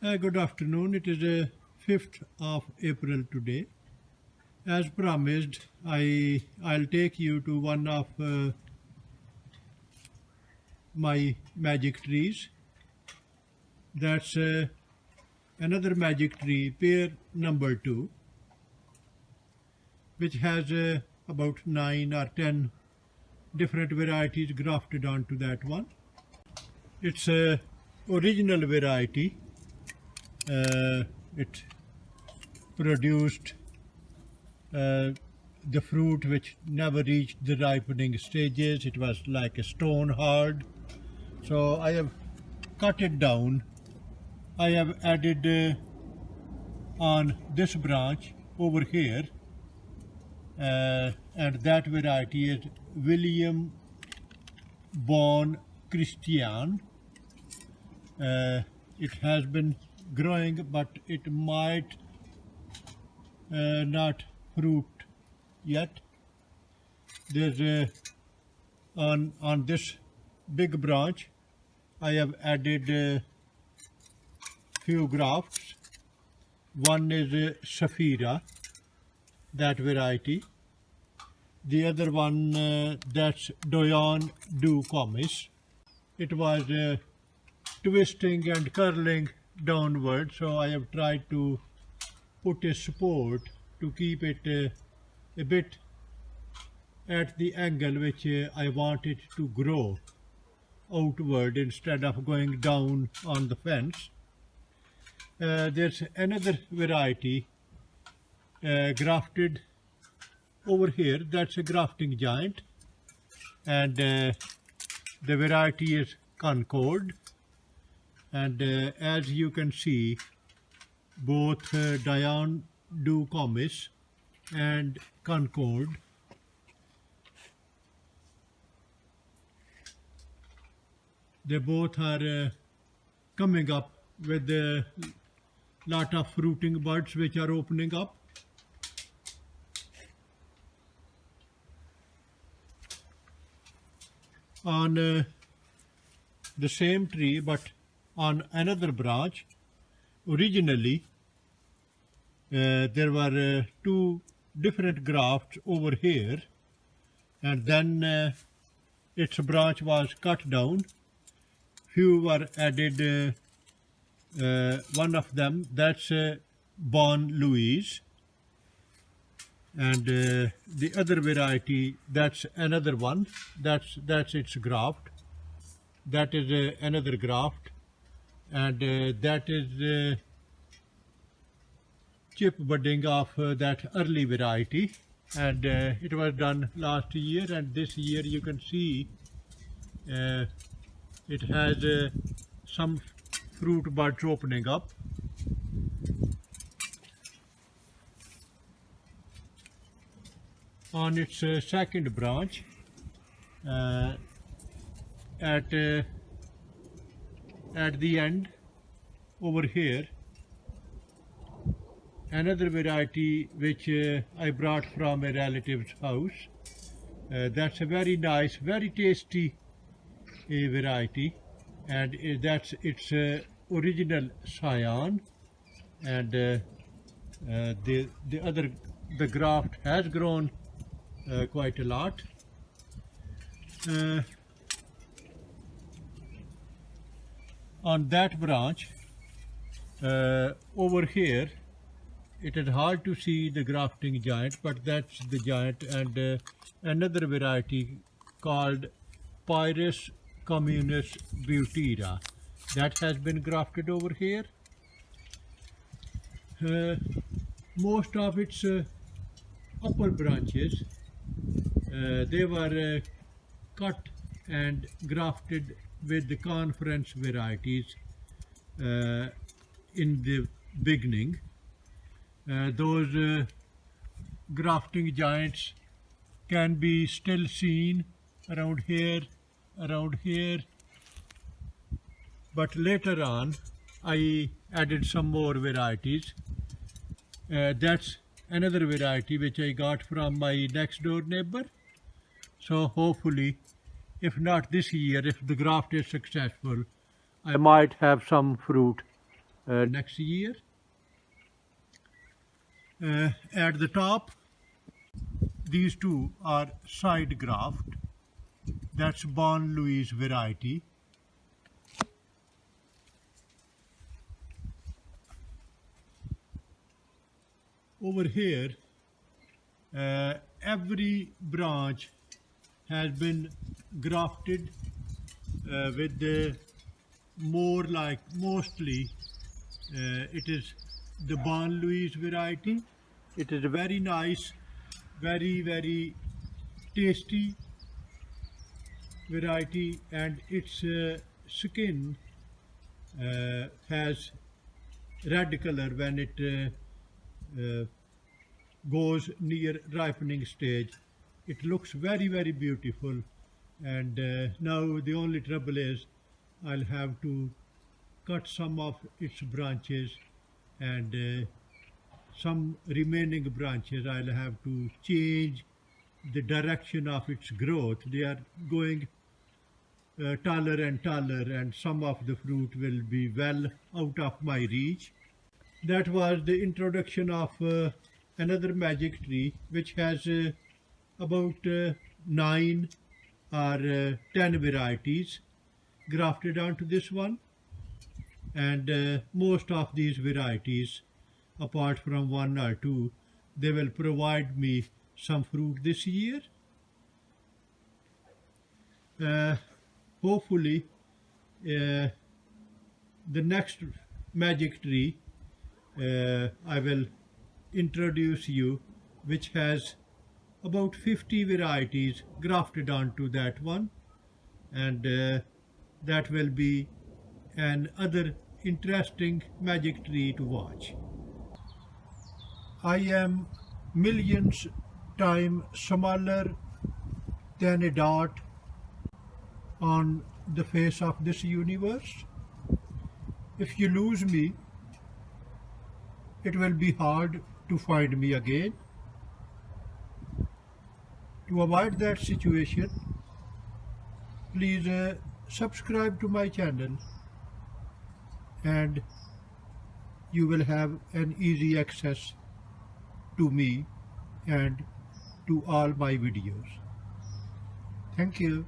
Good afternoon. It is the 5th of April today. As promised, I'll take you to one of my magic trees. That's another magic tree, pear number 2, which has about 9 or 10 different varieties grafted onto that one. It's a original variety. It produced the fruit which never reached the ripening stages. It was like a stone hard. So I have cut it down. I have added on this branch over here, and that variety is William Bon Christian. It has been growing, but it might not fruit yet. There's on this big branch, I have added few grafts. One is Saphira, that variety. The other one, that's Doyon du Comis. It was twisting and curling downward, so I have tried to put a support to keep it a bit at the angle which I want it to grow outward instead of going down on the fence. There's another variety grafted over here. That's a grafting giant, and the variety is Concord. And as you can see, both Doyon du Comis and Concord they both are coming up with a lot of fruiting buds which are opening up. On the same tree, but on another branch, originally there were two different grafts over here, and then its branch was cut down. Few were added. One of them, that's Bon Louise, and the other variety, that's another one. That's its graft. That is another graft, and that is chip budding of that early variety, and it was done last year, and this year you can see it has some fruit buds opening up. On its second branch, at the end over here, another variety which I brought from a relative's house. That's a very nice, very tasty variety, and that's its original scion, and the graft has grown quite a lot. On that branch over here, it is hard to see the grafting giant, but that's the giant, and another variety called Pyrus communis butera, that has been grafted over here. Most of its upper branches, they were cut and grafted with the conference varieties in the beginning. Those grafting giants can be still seen around here, but later on I added some more varieties. That's another variety which I got from my next door neighbor. So hopefully, if not this year, if the graft is successful, I might have some fruit next year. At the top, these two are side graft. That's Bon Louis variety. Over here, every branch has been grafted with the mostly it is the Bon Louis variety. It is a very nice, very tasty variety, and its skin has red color when it goes near ripening stage. It looks very beautiful, and now the only trouble is I'll have to cut some of its branches, and some remaining branches I'll have to change the direction of its growth. They are going taller and taller, and some of the fruit will be well out of my reach. That was the introduction of another magic tree, which has about 9 or 10 varieties grafted onto this one, and most of these varieties, apart from 1 or 2, they will provide me some fruit this year. Hopefully the next magic tree I will introduce you, which has about 50 varieties grafted onto that one, and that will be another interesting magic tree to watch. I am millions times smaller than a dot on the face of this universe. If you lose me, it will be hard to find me again. To avoid that situation, please subscribe to my channel, and you will have an easy access to me and to all my videos. Thank you.